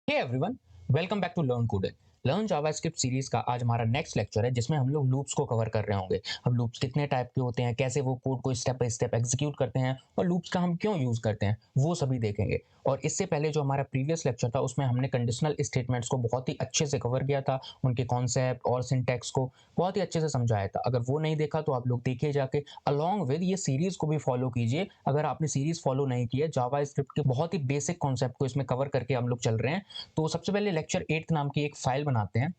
Hey everyone, welcome back to learn coding. Learn JavaScript series का आज हमारा next lecture है जिसमें हम लोग लूप्स को कवर कर रहे होंगे। अब लूप्स कितने टाइप के होते हैं, कैसे वो कोड को स्टेप बाय स्टेप एग्जीक्यूट करते हैं और लूप्स का हम क्यों यूज करते हैं वो सभी देखेंगे। और इससे पहले जो हमारा प्रीवियस लेक्चर था उसमें हमने कंडीशनल स्टेटमेंट्स को बहुत ही अच्छे से कवर किया था, उनके कॉन्सेप्ट और सिंटैक्स को बहुत ही अच्छे से समझाया था। अगर वो नहीं देखा तो आप लोग देखिए जाके, अलॉन्ग विद ये सीरीज को भी फॉलो कीजिए। अगर आपने सीरीज फॉलो नहीं किया, जावास्क्रिप्ट के बहुत ही बेसिक कॉन्सेप्ट को इसमें कवर करके हम लोग चल रहे हैं। तो सबसे पहले लेक्चर 8 नाम की एक फाइल बनाते हैं,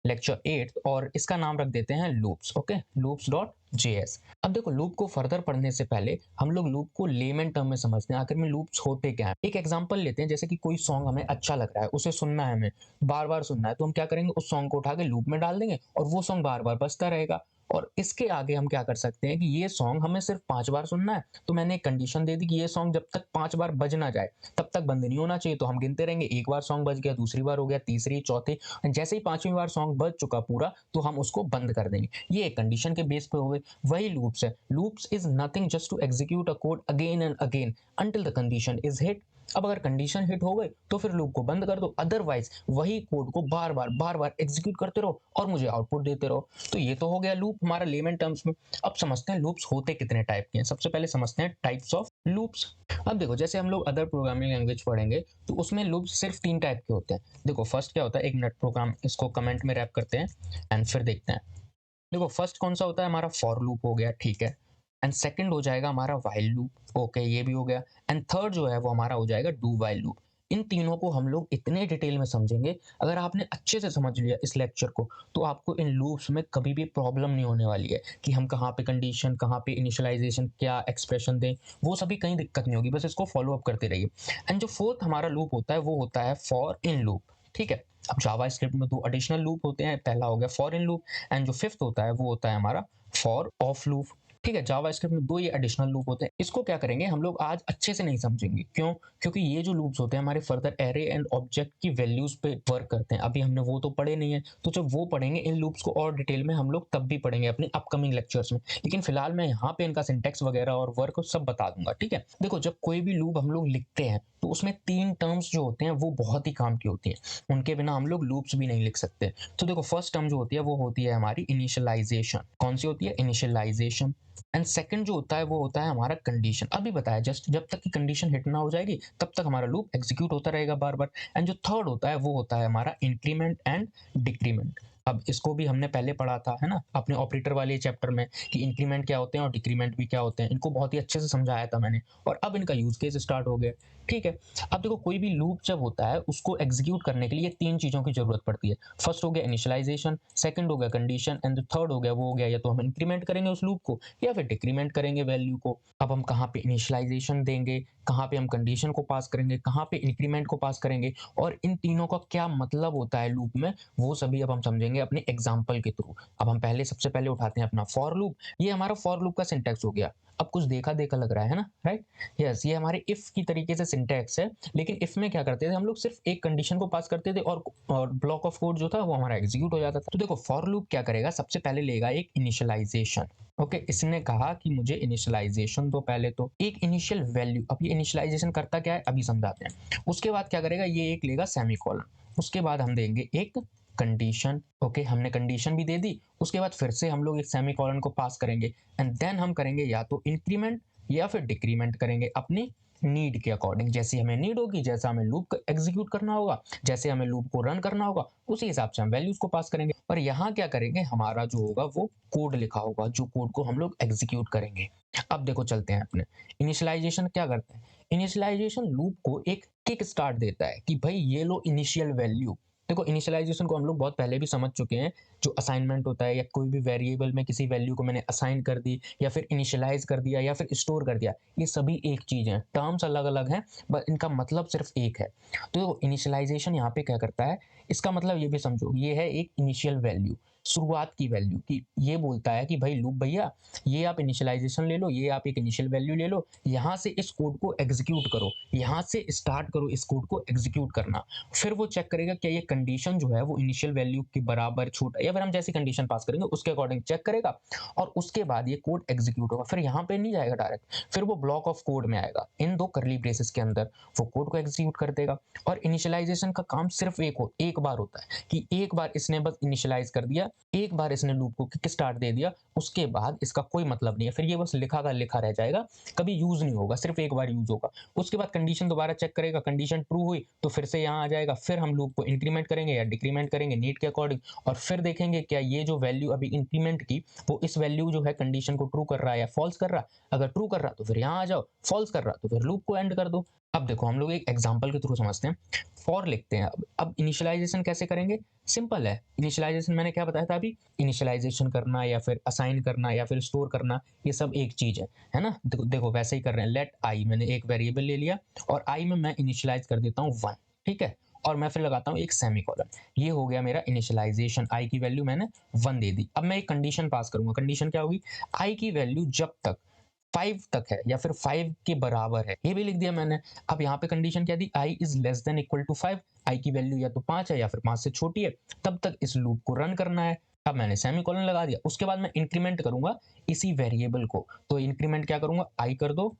लेक्चर 8, और इसका नाम रख देते हैं loops. Okay, loops dot JS. अब देखो, लूप को फर्दर पढ़ने से पहले हम लोग लूप को लेमन टर्म में समझते हैं, आखिर में लूप्स होते क्या हैं। एक एग्जांपल लेते हैं, जैसे कि कोई सॉन्ग हमें अच्छा लग रहा है, उसे सुनना है, हमें बार बार सुनना है, तो हम क्या करेंगे, उस सॉन्ग को उठा के लूप में डाल देंगे और वो सॉन्ग बार बार बजता रहेगा। और इसके आगे हम क्या कर सकते हैं कि ये सॉन्ग हमें सिर्फ 5 बार सुनना है, तो मैंने एक कंडीशन दे दी कि ये सॉन्ग जब तक 5 बार बज ना जाए तब तक बंद नहीं होना चाहिए। तो हम गिनते रहेंगे, एक बार सॉन्ग बज गया, दूसरी बार हो गया, तीसरी, चौथी, जैसे ही 5वीं बार सॉन्ग बज चुका पूरा तो हम उसको बंद कर देंगे। ये एक कंडीशन के बेस पे हो गई। वही लूप्स है। Loops is nothing just to execute a code again and again until the condition is hit. अब अगर कंडीशन हिट हो गई तो फिर लूप को बंद कर दो, अदरवाइज वही कोड को बार बार एग्जीक्यूट करते रहो और मुझे आउटपुट देते रहो। तो ये तो हो गया लूप हमारा लेमन टर्म्स में। अब समझते हैं लूप्स होते कितने टाइप के हैं। सबसे पहले समझते हैं टाइप्स ऑफ लूप्स। अब देखो, जैसे हम लोग अदर प्रोग्रामिंग लैंग्वेज पढ़ेंगे तो उसमें लूप्स सिर्फ 3 टाइप के होते हैं। देखो, फर्स्ट क्या होता है, एक मिनट प्रोग्राम इसको कमेंट में रैप करते हैं एंड फिर देखते हैं। देखो, फर्स्ट कौन सा होता है, हमारा फॉर लूप हो गया, ठीक है। एंड सेकंड हो जाएगा हमारा व्हाइल लूप, ओके, ये भी हो गया। एंड थर्ड जो है वो हमारा हो जाएगा डू व्हाइल लूप। इन तीनों को हम लोग इतने डिटेल में समझेंगे। अगर आपने अच्छे से समझ लिया इस लेक्चर को तो आपको इन लूप्स में कभी भी प्रॉब्लम नहीं होने वाली है कि हम कहाँ पे कंडीशन, कहाँ पे इनिशियलाइजेशन, क्या एक्सप्रेशन दें, वो सभी कहीं दिक्कत नहीं होगी, बस इसको फॉलो अप करते रहिए। एंड जो फोर्थ हमारा लूप होता है वो होता है फॉर इन लूप, ठीक है। अब जावा स्क्रिप्ट में 2 एडिशनल लूप होते हैं, पहला हो गया फॉर इन लूप एंड जो फिफ्थ होता है वो होता है हमारा फॉर ऑफ लूप, ठीक है। जावा स्क्रिप्ट में 2 ये एडिशनल लूप होते हैं। इसको क्या करेंगे हम लोग आज अच्छे से नहीं समझेंगे, क्यों? क्योंकि ये जो लूप्स होते हैं हमारे फर्दर एरे एंड ऑब्जेक्ट की वैल्यूज पे वर्क करते हैं। अभी हमने वो तो पढ़े नहीं है, तो जब वो पढ़ेंगे इन लूप्स को और डिटेल में हम लोग तब भी पढ़ेंगे अपने अपकमिंग लेक्चर्स में। लेकिन फिलहाल मैं यहाँ पे इनका सिंटेक्स वगैरह और वर्क सब बता दूंगा, ठीक है। देखो, जब कोई भी लूप हम लोग लिखते हैं तो उसमें 3 टर्म्स जो होते हैं वो बहुत ही काम की होती है, उनके बिना हम लोग लूप्स भी नहीं लिख सकते। तो देखो, फर्स्ट टर्म जो होती है वो होती है हमारी इनिशियलाइजेशन। कौन सी होती है? इनिशियलाइजेशन। एंड सेकंड जो होता है वो होता है हमारा कंडीशन। अभी बताया जस्ट, जब तक कि कंडीशन हिट ना हो जाएगी तब तक हमारा लूप एग्जीक्यूट होता रहेगा बार बार। एंड जो थर्ड होता है वो होता है हमारा इंक्रीमेंट एंड डिक्रीमेंट। अब इसको भी हमने पहले पढ़ा था, है ना, अपने ऑपरेटर वाले चैप्टर में, कि इंक्रीमेंट क्या होते हैं और डिक्रीमेंट भी क्या होते हैं। इनको बहुत ही अच्छे से समझाया था मैंने, और अब इनका यूज केस स्टार्ट हो गया, ठीक है। अब देखो, कोई भी लूप जब होता है उसको एग्जीक्यूट करने के लिए 3 चीजों की जरूरत पड़ती है। फर्स्ट हो गया इनिशियलाइजेशन, सेकंड हो गया कंडीशन, एंड थर्ड हो गया वो हो गया या तो हम इंक्रीमेंट करेंगे उस लूप को या फिर डिक्रीमेंट करेंगे वैल्यू को। अब हम कहाँ पे इनिशियलाइजेशन देंगे, कहाँ पे हम कंडीशन को पास करेंगे, कहाँ पे इंक्रीमेंट को पास करेंगे, और इन तीनों का क्या मतलब होता है लूप में, वो सभी अब हम समझेंगे अपने एग्जाम्पल के थ्रू। अब हम पहले सबसे पहले उठाते हैं अपना फॉर लूप। ये हमारा फॉर लूप का सिंटैक्स हो गया। अब कुछ देखा देखा लग रहा है ना, राइट? यस, ये हमारे इफ की तरीके से सिंटैक्स है। लेकिन इफ में क्या करते थे हम लोग, सिर्फ एक कंडीशन को पास करते थे और ब्लॉक ऑफ कोड जो था वो हमारा एग्जीक्यूट हो जाता था। तो देखो, फॉर लूप क्या करेगा, सबसे पहले लेगा एक इनिशियलाइजेशन। ओके, इसने कहा कि मुझे इनिशियलाइजेशन दो पहले, तो एक इनिशियल वैल्यू। अब ये इनिशियलाइजेशन करता क्या है अभी समझाते हैं। उसके बाद क्या करेगा, ये एक लेगा सेमीकोलन। उसके बाद हम देंगे एक कंडीशन। ओके, हमने कंडीशन भी दे दी। उसके बाद फिर से हम लोग एक सेमीकोलन को पास करेंगे एंड देन हम करेंगे या तो इंक्रीमेंट या फिर डिक्रीमेंट करेंगे अपनी नीड के अकॉर्डिंग। जैसी हमें नीड होगी, जैसा हमें लूप एग्जीक्यूट करना होगा, जैसे हमें लूप को रन करना होगा, उसी हिसाब से हम वैल्यूज को पास करेंगे। और यहाँ क्या करेंगे, हमारा जो होगा वो कोड लिखा होगा, जो कोड को हम लोग एग्जीक्यूट करेंगे। अब देखो, चलते हैं अपने इनिशियलाइजेशन क्या करता है। इनिशियलाइजेशन लूप को एक किक स्टार्ट देता है कि भाई ये लो इनिशियल वैल्यू। देखो, इनिशियलाइजेशन को हम लोग बहुत पहले भी समझ चुके हैं। जो असाइनमेंट होता है, या कोई भी वेरिएबल में किसी वैल्यू को मैंने असाइन कर दी, या फिर इनिशियलाइज कर दिया, या फिर स्टोर कर दिया, ये सभी एक चीज है। टर्म्स अलग अलग हैं बट इनका मतलब सिर्फ एक है। तो इनिशियलाइजेशन यहाँ पे क्या करता है, इसका मतलब ये भी समझो, ये है एक इनिशियल वैल्यू। शुरुआत की वैल्यू की ये बोलता है कि भाई लूप भैया ये आप इनिशियलाइजेशन ले लो, ये आप एक इनिशियल वैल्यू ले लो, यहाँ से इस कोड को एग्जीक्यूट करो, यहाँ से स्टार्ट करो इस कोड को एग्जीक्यूट करना। फिर वो चेक करेगा क्या ये कंडीशन जो है वो इनिशियल वैल्यू के बराबर छोटा, या फिर हम जैसी कंडीशन पास करेंगे उसके अकॉर्डिंग चेक करेगा, और उसके बाद ये कोड एग्जीक्यूट होगा। फिर यहाँ पे नहीं जाएगा डायरेक्ट, फिर वो ब्लॉक ऑफ कोड में आएगा, इन दो करली ब्रेसेस के अंदर वो कोड को एग्जीक्यूट कर देगा। और इनिशियलाइजेशन का काम सिर्फ एक बार होता है कि एक बार इसने बस इनिशियलाइज कर दिया, एक बार इसने लूप को किक स्टार्ट दे दिया, उसके बाद इसका कोई मतलब नहीं है, फिर ये बस लिखा का लिखा रह जाएगा, कभी यूज नहीं होगा, सिर्फ एक बार यूज होगा। उसके बाद कंडीशन दोबारा चेक करेगा, कंडीशन ट्रू हुई तो फिर से यहाँ आ जाएगा, फिर हम लूप को इंक्रीमेंट करेंगे या डिक्रीमेंट करेंगे नीड के अकॉर्डिंग, और फिर देखेंगे क्या ये जो वैल्यू अभी इंक्रीमेंट की वो इस वैल्यू जो है कंडीशन को ट्रू कर रहा है या फॉल्स कर रहा है। अगर ट्रू कर रहा तो फिर यहाँ आ जाओ, फॉल्स कर रहा तो फिर लूप को एंड कर दो। अब देखो हम लोग एक एग्जांपल के थ्रू समझते हैं, फॉर लिखते हैं। अब इनिशियलाइजेशन कैसे करेंगे, सिंपल है। इनिशियलाइजेशन मैंने क्या बताया था अभी, इनिशियलाइजेशन करना या फिर असाइन करना या फिर स्टोर करना, ये सब एक चीज है ना। देखो वैसे ही कर रहे हैं। लेट आई, मैंने एक वेरिएबल ले लिया और आई में मैं इनिशियलाइज कर देता हूँ 1, ठीक है, और मैं फिर लगाता हूँ एक सेमीकोलन। ये हो गया मेरा इनिशियलाइजेशन, आई की वैल्यू मैंने 1 दे दी। अब मैं एक कंडीशन पास करूंगा, कंडीशन क्या होगी, आई की वैल्यू जब तक 5 तक है या फिर 5 के बराबर है, ये भी लिख दिया मैंने। अब यहाँ पे कंडीशन क्या दी, I is less than equal to 5, I की वैल्यू या तो 5 है या फिर 5 से छोटी है, तब तक इस लूप को रन करना है। अब मैंने सेमीकोलन लगा दिया, उसके बाद मैं इंक्रीमेंट करूंगा इसी वेरिएबल को, तो इंक्रीमेंट क्या करूंगा, आई कर दो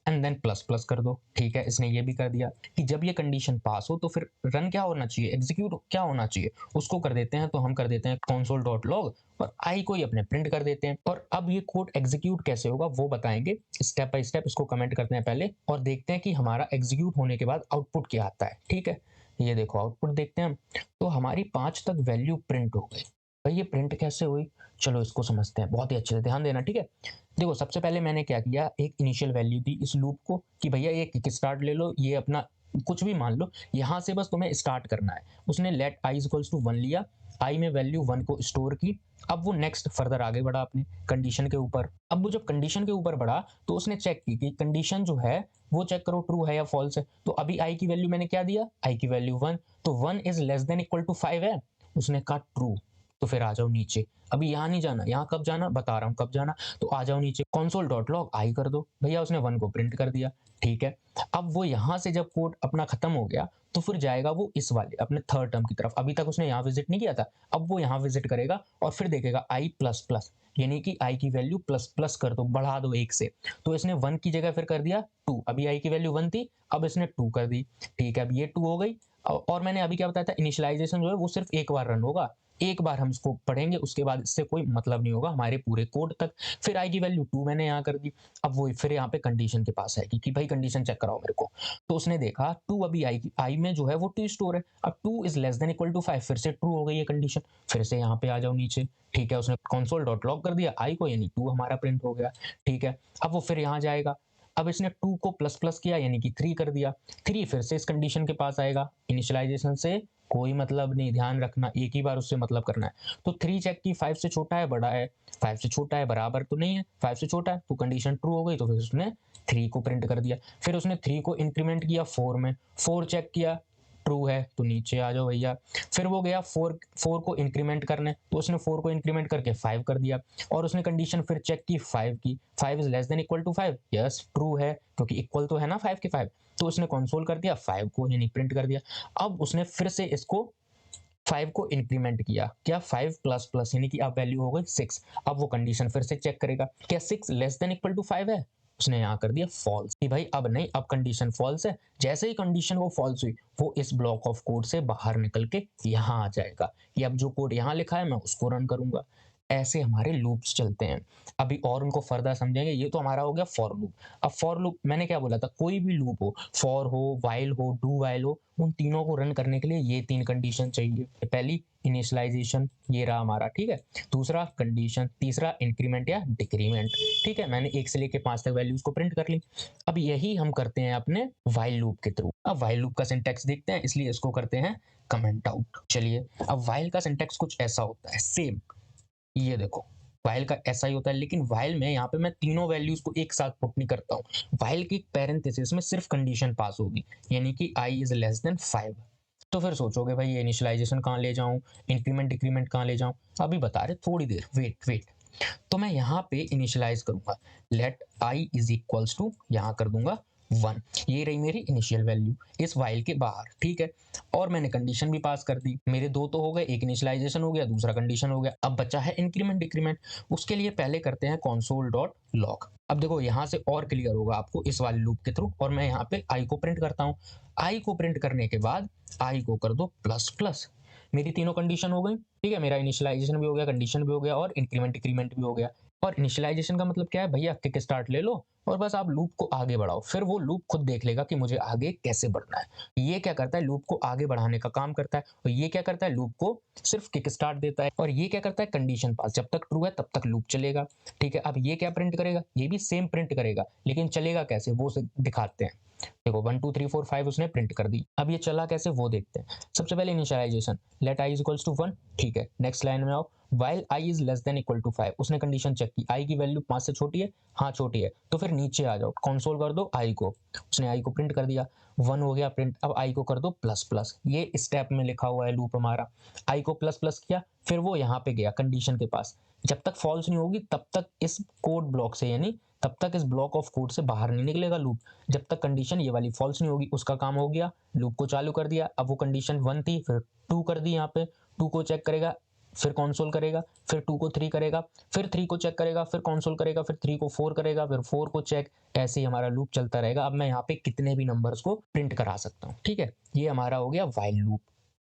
एंड देन प्लस प्लस कर दो, ठीक है। इसने ये भी कर दिया कि जब ये कंडीशन पास हो तो फिर रन क्या होना चाहिए, एग्जीक्यूट क्या होना चाहिए, उसको कर देते हैं। तो हम कर देते हैं console डॉट लॉग और आई को ही अपने प्रिंट कर देते हैं। और अब ये कोड एग्जीक्यूट कैसे होगा वो बताएंगे स्टेप बाय स्टेप। इसको कमेंट करते हैं पहले और देखते हैं कि हमारा एग्जीक्यूट होने के बाद आउटपुट क्या आता है, ठीक है। ये देखो आउटपुट देखते हैं हम, तो हमारी 5 तक वैल्यू प्रिंट हो गई। भाई ये प्रिंट कैसे हुई, चलो इसको समझते हैं, बहुत ही अच्छे से ध्यान देना, ठीक है। देखो सबसे पहले मैंने क्या किया, एक इनिशियल वैल्यू दी इस लूप को कि भैया ये किक स्टार्ट ले लो, ये अपना कुछ भी मान लो, यहाँ से बस तुम्हें स्टार्ट करना है। उसने लेट आई इक्वल्स टू 1 लिया, आई में वैल्यू 1 को स्टोर की। अब वो नेक्स्ट फर्दर आगे बढ़ा अपने कंडीशन के ऊपर। अब वो जब कंडीशन के ऊपर बढ़ा तो उसने चेक की कि कंडीशन जो है वो चेक करो ट्रू है या फॉल्स है। तो अभी आई की वैल्यू मैंने क्या दिया, आई की वैल्यू 1, तो 1 is less than equal to 5 है, उसने कहा ट्रू। तो फिर आ जाओ नीचे, अभी यहाँ नहीं जाना, यहाँ कब जाना बता रहा हूँ कब जाना। तो आ जाओ नीचे, console डॉट लॉग आई कर दो, भैया उसने 1 को प्रिंट कर दिया, ठीक है। अब वो यहाँ से जब कोड अपना खत्म हो गया तो फिर जाएगा वो इस वाले अपने थर्ड टर्म की तरफ। अभी तक उसने यहाँ विजिट नहीं किया था, अब वो यहाँ विजिट करेगा और फिर देखेगा आई प्लस प्लस, यानी कि आई की वैल्यू प्लस प्लस कर दो, बढ़ा दो 1 से। तो इसने 1 की जगह फिर कर दिया 2, अभी आई की वैल्यू 1 थी, अब इसने 2 कर दी, ठीक है। अब ये 2 हो गई। और मैंने अभी क्या बताया था, इनिशियलाइजेशन जो है वो सिर्फ एक बार रन होगा, एक बार हम इसको पढ़ेंगे, उसके बाद इससे कोई मतलब नहीं होगा हमारे पूरे कोड तक। फिर आई की वैल्यू 2 मैंने यहाँ कर दी। अब वो फिर यहाँ पे कंडीशन के पास है कि भाई कंडीशन चेक कराओ मेरे को। तो उसने देखा 2 अभी आई में जो है वो 2 स्टोर है। अब 2 is less than equal to 5, फिर से ट्रू हो गई है कंडीशन। फिर से यहाँ पे आ जाओ नीचे, ठीक है। उसने कंसोल डॉट लॉग कर दिया आई को, यानी 2 हमारा प्रिंट हो गया, ठीक है। अब वो फिर यहाँ जाएगा, अब इसने 2 को प्लस प्लस किया यानी कि 3 कर दिया, 3 फिर से इस कंडीशन के पास आएगा। इनिशियलाइजेशन से कोई मतलब नहीं, ध्यान रखना एक ही बार उससे मतलब करना है। तो 3 चेक की 5 से छोटा है बड़ा है, 5 से छोटा है बराबर तो नहीं है, 5 से छोटा है, तो कंडीशन ट्रू हो गई। तो फिर उसने 3 को प्रिंट कर दिया। फिर उसने 3 को इंक्रीमेंट किया 4 में, 4 चेक किया ट्रू है तो नीचे आ जाओ भैया। फिर वो गया 4 को इंक्रीमेंट करने, तो उसने 4 को इंक्रीमेंट करके 5 कर दिया। और उसने कंडीशन फिर चेक की 5 की, 5 is less than equal to 5, yes true है क्योंकि इक्वल तो है ना 5 के 5। तो उसने कंसोल कर दिया 5 को, यानी प्रिंट कर दिया। अब उसने फिर से इसको 5 को इंक्रीमेंट किया, क्या 5 प्लस प्लस, यानी कि अब वैल्यू हो गई 6। अब वो कंडीशन फिर से चेक करेगा, क्या 6 लेस देन इक्वल टू 5 है, उसने यहाँ कर दिया फॉल्स कि भाई अब नहीं, अब कंडीशन फॉल्स है। जैसे ही कंडीशन वो फॉल्स हुई, वो इस ब्लॉक ऑफ कोड से बाहर निकल के यहाँ आ जाएगा कि अब जो कोड यहाँ लिखा है मैं उसको रन करूंगा। ऐसे हमारे लूप्स चलते हैं। अभी और उनको फर्दर समझेंगे। ये तो हमारा हो गया फॉर लूप। अब फॉर लूप मैंने क्या बोला था, कोई भी लूप हो, फॉर हो, वाइल हो, डू वाइल हो, उन तीनों को रन करने के लिए ये 3 कंडीशन चाहिए। पहली इनिशियलाइजेशन, ये रहा हमारा, ठीक है। दूसरा कंडीशन, तीसरा इंक्रीमेंट या डिक्रीमेंट, ठीक है। मैंने 1 से लेके 5 तक वैल्यूज को प्रिंट कर ली। अब यही हम करते हैं अपने वाइल लूप के थ्रू। अब वाइल लूप का सिंटैक्स देखते हैं, इसलिए इसको करते हैं कमेंट आउट। चलिए, अब वाइल का सिंटैक्स कुछ ऐसा होता है सेम, ये देखो वाइल का ऐसा ही होता है, लेकिन वाइल में यहाँ पे मैं तीनों वैल्यूज को एक साथ पुट नहीं करता हूँ। वाइल की पैरेंथेसिस में सिर्फ कंडीशन पास होगी, यानी कि आई इज लेस देन 5। तो फिर सोचोगे भाई ये इनिशियलाइजेशन कहाँ ले जाऊँ, इंक्रीमेंट डिक्रीमेंट कहाँ ले जाऊँ? अभी बता रहे, थोड़ी देर वेट वेट। तो मैं यहाँ पे इनिशियलाइज करूंगा, let i is equals to, यहाँ कर दूंगा 1। ये रही मेरी इनिशियल वैल्यू इस वाइल के बाहर, ठीक है। और मैंने कंडीशन भी पास कर दी, मेरे दो तो हो गए, एक इनिशियलाइजेशन हो गया, दूसरा कंडीशन हो गया। अब बचा है इंक्रीमेंट डिक्रीमेंट। उसके लिए पहले करते हैं console डॉट लॉग। अब देखो यहाँ से और क्लियर होगा आपको इस वाले लूप के थ्रू, और मैं यहाँ पे आई को प्रिंट करता हूँ। आई को प्रिंट करने के बाद आई को कर दो प्लस प्लस। मेरी तीनों कंडीशन हो गई, ठीक है। मेरा इनिशियलाइजेशन भी हो गया, कंडीशन भी हो गया, और इंक्रीमेंट डिक्रीमेंट भी हो गया। और इनिशियलाइजेशन का मतलब क्या है भैया, किक स्टार्ट ले लो और बस आप लूप को आगे बढ़ाओ, फिर वो लूप खुद देख लेगा कि मुझे आगे कैसे बढ़ना है। ये क्या करता है, लूप को आगे बढ़ाने का काम करता है। और ये क्या करता है, लूप को सिर्फ किक स्टार्ट देता है। और ये क्या करता है, कंडीशन पास, जब तक ट्रू है तब तक लूप चलेगा, ठीक है। अब ये क्या प्रिंट करेगा, ये भी सेम प्रिंट करेगा, लेकिन चलेगा कैसे वो दिखाते हैं। देखो 1 2 3 4 5 उसने प्रिंट कर दी। अब ये चला कैसे वो देखते हैं। सबसे पहले initialization, let i is equals to 1, ठीक है। नेक्स्ट लाइन में आओ, while i is less than equal to 5, उसने कंडीशन चेक की, आई की वैल्यू 5 से छोटी है, हाँ छोटी है। तो फिर नीचे आ जाओ, कंसोल कर दो आई को, उसने आई को प्रिंट कर दिया, 1 हो गया प्रिंट। अब आई को कर दो प्लस प्लस, ये स्टेप में लिखा हुआ है लूप हमारा। आई को प्लस प्लस किया, फिर वो यहाँ पे गया कंडीशन के पास, जब तक फॉल्स नहीं होगी तब तक इस कोड ब्लॉक से, यानी तब तक इस ब्लॉक ऑफ कोड से बाहर नहीं निकलेगा लूप। जब तक कंडीशन ये वाली फॉल्स नहीं होगी, उसका काम हो गया, लूप को चालू कर दिया। अब वो कंडीशन 1 थी, फिर 2 कर दी, यहाँ पे 2 को चेक करेगा, फिर कंसोल करेगा, फिर 2 को 3 करेगा, फिर 3 को चेक करेगा, फिर कंसोल करेगा, फिर 3 को 4 करेगा, फिर 4 को चेक। ऐसे ही हमारा लूप चलता रहेगा। अब मैं यहाँ पे कितने भी नंबर्स को प्रिंट करा सकता हूँ, ठीक है। ये हमारा हो गया व्हाइल लूप।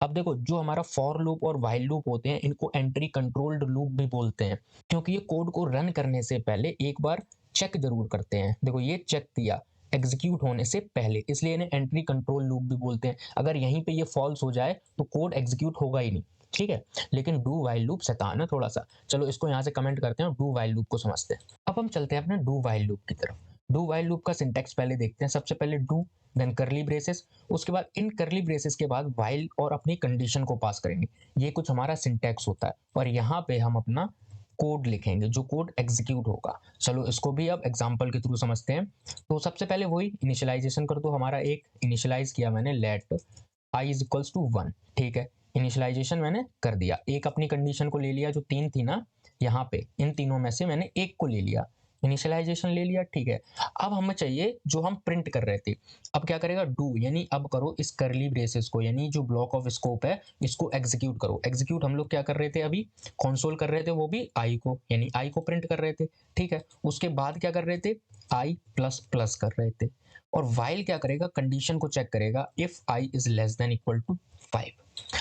अब देखो, जो हमारा फॉर लूप और व्हाइल लूप होते हैं, इनको एंट्री कंट्रोल्ड लूप भी बोलते हैं, क्योंकि ये कोड को रन करने से पहले एक बार चेक जरूर करते हैं। देखो ये चेक किया एग्जीक्यूट होने से पहले, इसलिए इन्हें एंट्री कंट्रोल लूप भी बोलते हैं। अगर यहीं पे ये फॉल्स हो जाए तो कोड एग्जीक्यूट होगा ही नहीं, ठीक है। लेकिन डू वाइल लूप शैतान है थोड़ा सा। चलो इसको यहाँ से कमेंट करते हैं, डू वाइल लूप को समझते हैं। अब हम चलते हैं अपने डू वाइल लूप की तरफ। डू वाइल लूप का सिंटेक्स पहले देखते हैं। सबसे पहले डू, देन करली ब्रेसेस, उसके बाद इन करली ब्रेसेस के बाद वाइल और अपनी कंडीशन को पास करेंगे। ये कुछ हमारा सिंटेक्स होता है, और यहाँ पे हम अपना कोड लिखेंगे, जो कोड एग्जीक्यूट होगा। चलो इसको भी अब एग्जांपल के थ्रू समझते हैं। तो सबसे पहले वही इनिशियलाइजेशन कर दो। हमारा एक इनिशियलाइज किया मैंने, let i is equals to 1, ठीक है। इनिशियलाइजेशन मैंने कर दिया, एक अपनी कंडीशन को ले लिया, जो 3 थी ना, यहाँ पे इन तीनों में से मैंने एक को ले लिया, इनिशियलाइजेशन ले लिया, ठीक है। अब हमें चाहिए जो हम प्रिंट कर रहे थे। अब क्या करेगा, डू, यानी अब करो इस करली ब्रेसेस को, यानी जो ब्लॉक ऑफ स्कोप है इसको एग्जीक्यूट करो। एग्जीक्यूट हम लोग क्या कर रहे थे, अभी कंसोल कर रहे थे, वो भी आई को, यानी आई को प्रिंट कर रहे थे, ठीक है। उसके बाद क्या कर रहे थे, आई प्लस प्लस कर रहे थे। और वाइल क्या करेगा, कंडीशन को चेक करेगा, if i is less than equal to 5।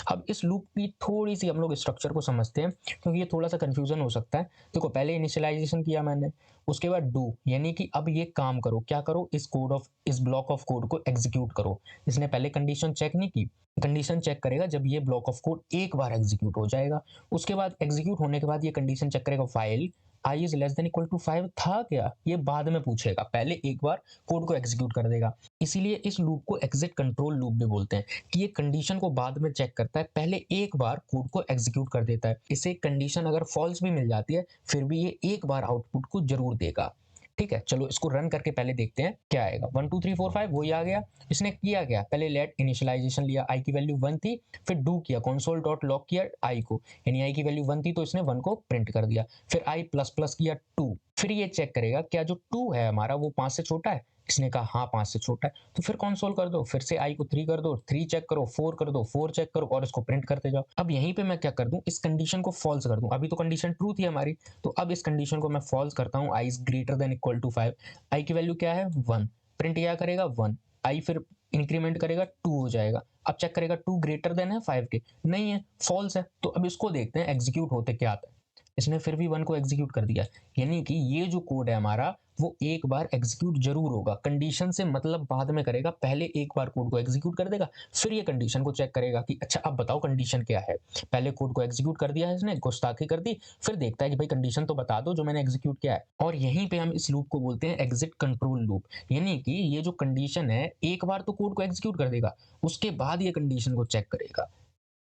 अब इस लूप की थोड़ी सी हम लोग स्ट्रक्चर को समझते हैं, क्योंकि ये थोड़ा सा कंफ्यूजन हो सकता है। देखो पहले इनिशियलाइजेशन किया मैंने, उसके बाद डू, यानी कि अब ये काम करो, क्या करो, इस ब्लॉक ऑफ कोड को एग्जीक्यूट करो। इसने पहले कंडीशन चेक नहीं की, कंडीशन चेक करेगा जब ये ब्लॉक ऑफ कोड एक बार एग्जीक्यूट हो जाएगा। उसके बाद एग्जीक्यूट होने के बाद ये कंडीशन चेक करेगा, while i is less than equal to 5 था क्या, ये बाद में पूछेगा, पहले एक बार कोड को एग्जीक्यूट कर देगा। इसीलिए इस लूप को एग्जिट कंट्रोल लूप भी बोलते हैं, कि ये कंडीशन को बाद में चेक करता है, पहले एक बार कोड को एग्जीक्यूट कर देता है। इसे कंडीशन अगर फॉल्स भी मिल जाती है, फिर भी ये एक बार आउटपुट को जरूर देगा, ठीक है। चलो इसको रन करके पहले देखते हैं क्या आएगा। 1 2 3 4 5 वही आ गया। इसने किया क्या, पहले लेट इनिशियलाइजेशन लिया, आई की वैल्यू 1 थी, फिर डू किया, कंसोल डॉट लॉग किया आई को, यानी आई की वैल्यू 1 थी तो इसने 1 को प्रिंट कर दिया। फिर आई प्लस प्लस किया 2, फिर ये चेक करेगा क्या जो 2 है हमारा वो 5 से छोटा है। इसने कहा हाँ 5 से छोटा है, तो फिर कंसोल कर दो, फिर से आई को 3 कर दो, 3 चेक करो, 4 कर दो, 4 चेक करो, और इसको प्रिंट करते जाओ। अब यहीं पे मैं क्या कर दूं, इस कंडीशन को फॉल्स कर दूं। अभी तो कंडीशन ट्रू थी हमारी, तो अब इस कंडीशन को मैं फॉल्स करता हूं, I is greater than equal to 5। I की वैल्यू क्या है 1, प्रिंट क्या करेगा 1, आई फिर इंक्रीमेंट करेगा 2 हो जाएगा। अब चेक करेगा 2 ग्रेटर देन है 5 के, नहीं है, फॉल्स है। तो अब इसको देखते हैं एग्जीक्यूट होते क्या आता है। इसने फिर भी 1 को एग्जीक्यूट कर दिया, यानी कि ये जो कोड है हमारा वो एक बार एग्जीक्यूट जरूर होगा। कंडीशन से मतलब बाद में करेगा, पहले एक बार कोड को एग्जीक्यूट कर देगा, फिर ये कंडीशन को चेक करेगा कि अच्छा अब बताओ कंडीशन क्या है। पहले कोड को एग्जीक्यूट कर दिया है इसने, गुस्ताखी कर दी, फिर देखता है कि भाई कंडीशन तो बता दो जो मैंने एग्जीक्यूट किया है। और यहीं पे हम इस लूप को बोलते हैं एग्जिट कंट्रोल लूप, यानी कि ये जो कंडीशन है एक बार तो कोड को एग्जीक्यूट कर देगा, उसके बाद ये कंडीशन को चेक करेगा।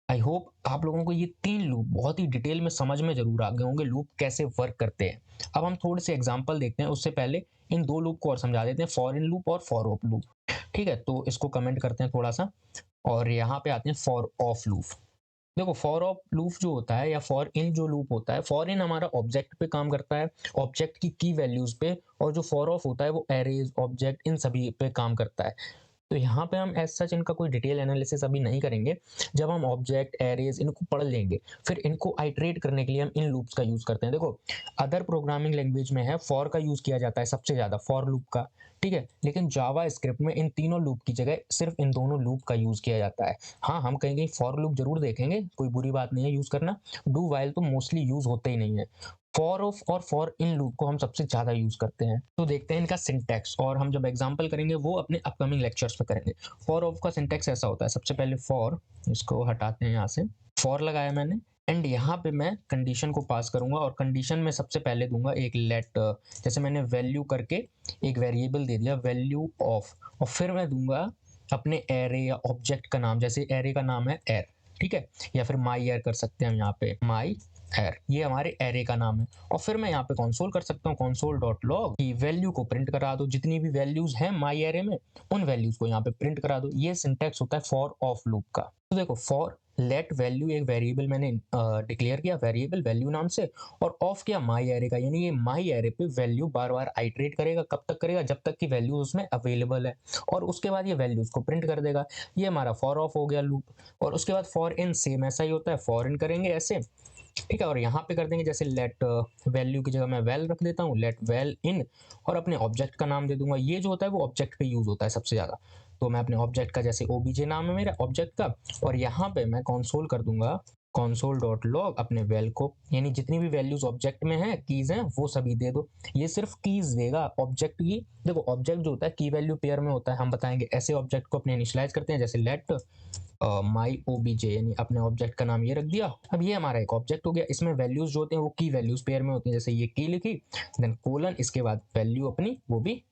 आई होप आप लोगों को ये 3 लूप बहुत ही डिटेल में समझ में जरूर आ गए होंगे, लूप कैसे वर्क करते हैं। अब हम थोड़े से एग्जांपल देखते हैं, उससे पहले इन 2 लूप को और समझा देते हैं, फॉर इन लूप और फॉर लूप, ठीक है। तो इसको कमेंट करते हैं थोड़ा सा, और यहाँ पे आते हैं फॉर ऑफ लूप। देखो फॉर ऑफ लूप जो होता है या फॉर इन जो लूप होता है, फॉर इन हमारा ऑब्जेक्ट पे काम करता है, ऑब्जेक्ट की वैल्यूज पे, और जो फॉर ऑफ होता है वो एरेज ऑब्जेक्ट इन सभी पे काम करता है। तो यहाँ पे हम एज सच इनका कोई डिटेल एनालिसिस अभी नहीं करेंगे। जब हम ऑब्जेक्ट एरेज इनको पढ़ लेंगे, फिर इनको आइटरेट करने के लिए हम इन लूप्स का यूज करते हैं। देखो अदर प्रोग्रामिंग लैंग्वेज में है फॉर का यूज किया जाता है सबसे ज्यादा, फॉर लूप का, ठीक है, लेकिन जावा स्क्रिप्ट में इन तीनों लूप की जगह सिर्फ इन दोनों लूप का यूज किया जाता है। हाँ, हम कहीं कहीं फॉर लूप जरूर देखेंगे, कोई बुरी बात नहीं है यूज करना। डू वाइल तो मोस्टली यूज होते ही नहीं है। फॉर ऑफ और फॉर इन लूप को हम सबसे ज्यादा यूज करते हैं। तो देखते हैं इनका सिंटैक्स, और हम जब एग्जांपल करेंगे वो अपने अपकमिंग लेक्चर्स में करेंगे। फॉर ऑफ का सिंटैक्स ऐसा होता है, सबसे पहले फॉर, इसको हटाते हैं यहाँ से, फॉर लगाया मैंने, एंड यहाँ पे मैं कंडीशन को पास करूंगा, और कंडीशन में सबसे पहले दूंगा एक लेट, जैसे मैंने वैल्यू करके एक वेरिएबल दे दिया वैल्यू ऑफ, और फिर मैं दूंगा अपने एरे या ऑब्जेक्ट का नाम, जैसे एरे का नाम है एर, ठीक है, या फिर माई एर कर सकते हैं हम यहाँ पे, माई एर, ये हमारे एरे का नाम है। और फिर मैं यहाँ पे कंसोल कर सकता हूँ, कंसोल डॉट लॉग की वैल्यू को प्रिंट करा दो, जितनी भी वैल्यूज हैं माई एरे में उन वैल्यूज को यहाँ पे प्रिंट करा दो। ये सिंटैक्स होता है फॉर ऑफ लूप का। तो देखो फॉर लेट वैल्यू, एक वेरिएबल मैंने डिक्लेयर किया वेरिएबल वैल्यू नाम से, और ऑफ किया माई एरे का, यानी ये माई एरे पे वैल्यू बार बार आइटरेट करेगा। कब तक करेगा? जब तक की वैल्यू उसमें अवेलेबल है, और उसके बाद ये वैल्यूज को प्रिंट कर देगा। ये हमारा फॉर ऑफ हो गया लूप। और उसके बाद फॉर इन सेम ऐसा ही होता है, फॉर इन करेंगे ऐसे, ठीक है, और यहाँ पे कर देंगे जैसे लेट वैल्यू की जगह मैं वेल रख देता हूँ, लेट वेल इन, और अपने ऑब्जेक्ट का नाम दे दूंगा। ये जो होता है वो ऑब्जेक्ट पे यूज होता है सबसे ज्यादा। तो मैं अपने ऑब्जेक्ट का, जैसे ओबीजे नाम है मेरा ऑब्जेक्ट का, और यहाँ पे मैं कंसोल कर दूंगा कंसोल डॉट लॉग अपने वेल को, यानी जितनी भी वैल्यूज ऑब्जेक्ट में है, कीज हैं, वो सभी दे दो। ये सिर्फ कीज देगा ऑब्जेक्ट की। देखो ऑब्जेक्ट जो होता है की वैल्यू पेयर में होता है, हम बताएंगे। ऐसे ऑब्जेक्ट को अपने इनिशियलाइज करते हैं, जैसे लेट माई ओबीजे, यानी अपने ऑब्जेक्ट का नाम ये रख दिया। अब ये हमारा एक ऑब्जेक्ट हो गया, इसमें वैल्यूज जो होते हैं वो की वैल्यूज पेयर में होती हैं, जैसे ये की लिखी, देन कोलन, इसके बाद वैल्यू अपनी वो भी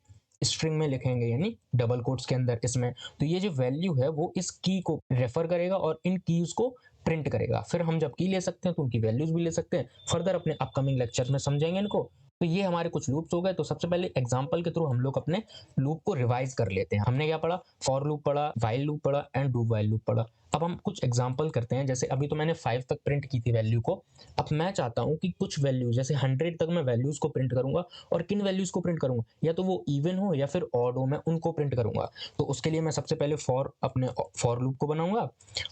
स्ट्रिंग में लिखेंगे, यानी डबल कोट्स के अंदर इसमें। तो ये जो वैल्यू है वो इस की को रेफर करेगा और इन कीज को प्रिंट करेगा। फिर हम जब की ले सकते हैं तो उनकी वैल्यूज भी ले सकते हैं। फर्दर अपने अपकमिंग लेक्चर में समझेंगे इनको। तो ये हमारे कुछ लूप्स हो गए। तो सबसे पहले एग्जांपल के थ्रू हम लोग अपने लूप को रिवाइज कर लेते हैं। हमने क्या पढ़ा? फॉर लूप पढ़ा, वाइल लूप पढ़ा, एंड डू वाइल लूप पढ़ा। अब हम कुछ एग्जांपल करते हैं। जैसे अभी तो मैंने 5 तक प्रिंट की थी वैल्यू को। अब मैं चाहता हूं कि कुछ वैल्यू, जैसे 100 तक मैं वैल्यूज को प्रिंट करूंगा। और किन वैल्यूज को प्रिंट करूंगा? या तो वो इवन हो या फिर ऑड हो, मैं उनको प्रिंट करूंगा। तो उसके लिए मैं सबसे पहले फॉर, अपने फॉर लूप को बनाऊंगा,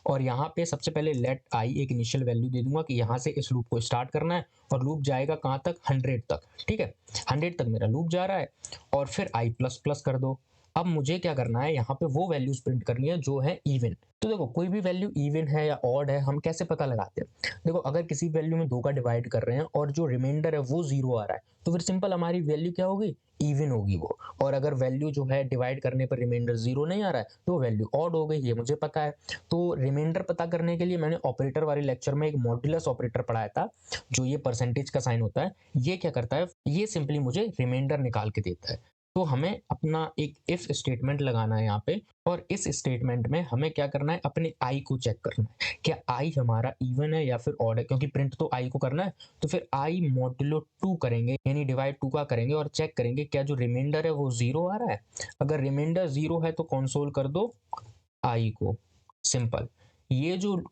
और यहाँ पे सबसे पहले लेट आई एक इनिशियल वैल्यू दे दूंगा कि यहाँ से इस लूप को स्टार्ट करना है, और लूप जाएगा कहाँ तक? 100 तक, ठीक है। 100 तक मेरा लूप जा रहा है, और फिर आई प्लस प्लस कर दो। अब मुझे क्या करना है? यहाँ पे वो वैल्यूज प्रिंट करनी है जो है इवन। तो देखो कोई भी वैल्यू इवन है या ऑड है, हम कैसे पता लगाते हैं? देखो अगर किसी वैल्यू में 2 का डिवाइड कर रहे हैं और जो रिमाइंडर है वो 0 आ रहा है, तो फिर सिंपल हमारी वैल्यू क्या होगी? इवन होगी वो। और अगर वैल्यू जो है डिवाइड करने पर रिमाइंडर 0 नहीं आ रहा है, तो वैल्यू ऑड हो गई, ये मुझे पता है। तो रिमाइंडर पता करने के लिए मैंने ऑपरेटर वाले लेक्चर में एक मॉड्यूलस ऑपरेटर पढ़ाया था, जो ये परसेंटेज का साइन होता है। ये क्या करता है? ये सिंपली मुझे रिमाइंडर निकाल के देता है। तो हमें अपना एक इफ स्टेटमेंट लगाना है यहाँ पे, और इस स्टेटमेंट में हमें क्या करना है? अपने आई को चेक करना है, क्या आई हमारा इवन है या फिर ऑड है, क्योंकि प्रिंट तो आई को करना है। तो फिर आई मॉड्यूलो 2 करेंगे, यानी डिवाइड 2 का करेंगे, और चेक करेंगे क्या जो रिमाइंडर है वो 0 आ रहा है। अगर रिमाइंडर 0 है तो कंसोल कर दो आई को, सिंपल। ये जो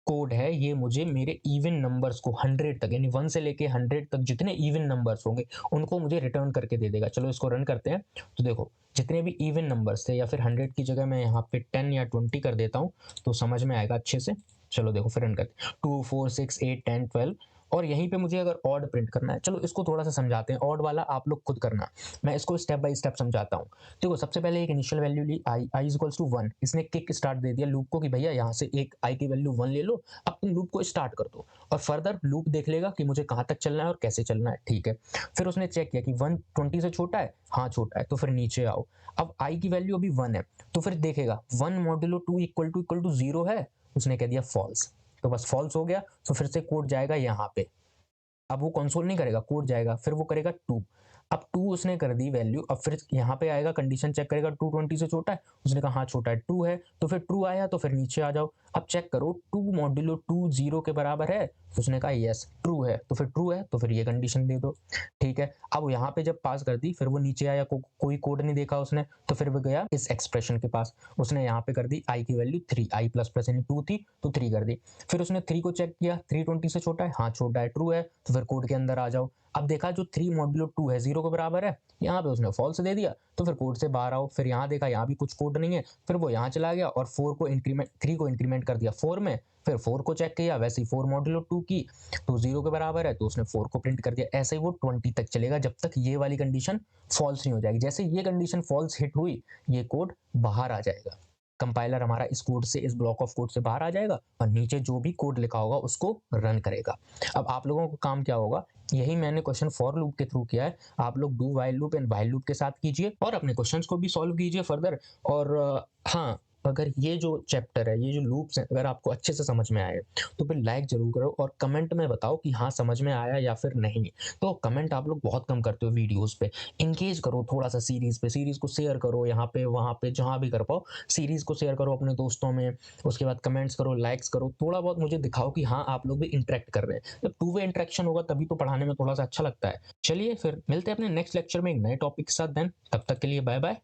कोड है ये मुझे मेरे इवन नंबर्स को 100 तक, यानी 1 से लेके 100 तक जितने इवन नंबर्स होंगे उनको मुझे रिटर्न करके दे देगा। चलो इसको रन करते हैं। तो देखो जितने भी इवन नंबर्स थे, या फिर 100 की जगह मैं यहाँ पे 10 या 20 कर देता हूँ तो समझ में आएगा अच्छे से। चलो देखो फिर रन करते हैं। 2 4 6 8 10 12, और यहीं पे मुझे अगर ऑड प्रिंट करना है, चलो इसको थोड़ा सा समझाते हैं। ऑड वाला आप लोग खुद करना, मैं इसको स्टेप बाय स्टेप समझाता हूँ। देखो सबसे पहले एक इनिशियल वैल्यू ली आई इक्वल्स टू 1। इसने किक स्टार्ट दे दिया लूप को कि भैया यहाँ से एक आई की वैल्यू 1 ले लो, अब तुम लूप को स्टार्ट कर दो। और फर्दर लूप देख लेगा कि मुझे कहाँ तक चलना है और कैसे चलना है, ठीक है। फिर उसने चेक किया कि 1 20 से छोटा है, हाँ छोटा है, तो फिर नीचे आओ। अब आई की वैल्यू अभी 1 है, तो फिर देखेगा 1 मॉड्यूलो 2 इक्वल टू 0 है, उसने कह दिया फॉल्स। तो बस फॉल्स हो गया। तो फिर से कोड जाएगा यहाँ पे। अब वो कंसोल नहीं करेगा, कोड जाएगा, फिर वो करेगा 2। अब 2 उसने कर दी वैल्यू, अब फिर यहाँ पे आएगा कंडीशन चेक करेगा 220 से छोटा है, उसने कहा हाँ छोटा है, ट्रू है, तो फिर ट्रू आया तो फिर नीचे आ जाओ। अब चेक करो 2 मॉड्यूलो 2 0 के बराबर है, तो उसने कहा यस ट्रू है, तो फिर ट्रू है तो फिर ये कंडीशन दे दो। ठीक है, अब यहाँ पे जब पास कर दी फिर वो नीचे आया, कोई कोड नहीं देखा उसने, तो फिर वो गया इस एक्सप्रेशन के पास, उसने यहाँ पे कर दी आई की वैल्यू 3, आई प्लस प्लस यानी 2 थी तो 3 कर दी। फिर उसने 3 को चेक किया, 320 से छोटा है, हाँ छोटा है, ट्रू है, तो फिर कोड के अंदर आ जाओ। अब देखा जो 3 मॉड्यूलो 2 है 0 के बराबर है, यहाँ पे उसने फॉल्स दे दिया, तो फिर कोड से बाहर आओ। फिर यहाँ देखा यहाँ भी कुछ कोड नहीं है, फिर वो यहाँ चला गया और 4 को इंक्रीमेंट 3 को इंक्रीमेंट कर दिया 4 में, फिर 4 को चेक किया, वैसे ही 4 मॉड्यूलो 2 की तो 0 के बराबर है, तो उसने 4 को प्रिंट कर दिया। ऐसे ही वो 20 तक चलेगा जब तक ये वाली कंडीशन फॉल्स नहीं हो जाएगी। जैसे ये कंडीशन फॉल्स हिट हुई, ये कोड बाहर आ जाएगा, कंपाइलर हमारा इस कोड से, इस ब्लॉक ऑफ कोड से बाहर आ जाएगा और नीचे जो भी कोड लिखा होगा उसको रन करेगा। अब आप लोगों का काम क्या होगा, यही मैंने क्वेश्चन फॉर लूप के थ्रू किया है, आप लोग do while loop and while loop के साथ कीजिए और अपने क्वेश्चंस को भी सॉल्व कीजिए फर्दर। और हाँ, अगर ये जो चैप्टर है, ये जो लूप्स हैं, अगर आपको अच्छे से समझ में आए तो फिर लाइक जरूर करो और कमेंट में बताओ कि हाँ समझ में आया या फिर नहीं। तो कमेंट आप लोग बहुत कम करते हो वीडियोस पे, इंगेज करो थोड़ा सा सीरीज पे, सीरीज को शेयर करो, यहाँ पे वहाँ पे जहाँ भी कर पाओ सीरीज को शेयर करो अपने दोस्तों में, उसके बाद कमेंट्स करो, लाइक्स करो, थोड़ा बहुत मुझे दिखाओ कि हाँ आप लोग भी इंटरेक्ट कर रहे हैं। जब टू वे इंटरेक्शन होगा तभी तो पढ़ाने में थोड़ा सा अच्छा लगता है। चलिए फिर मिलते हैं अपने नेक्स्ट लेक्चर में एक नए टॉपिक के साथ, देन तब तक के लिए बाय बाय।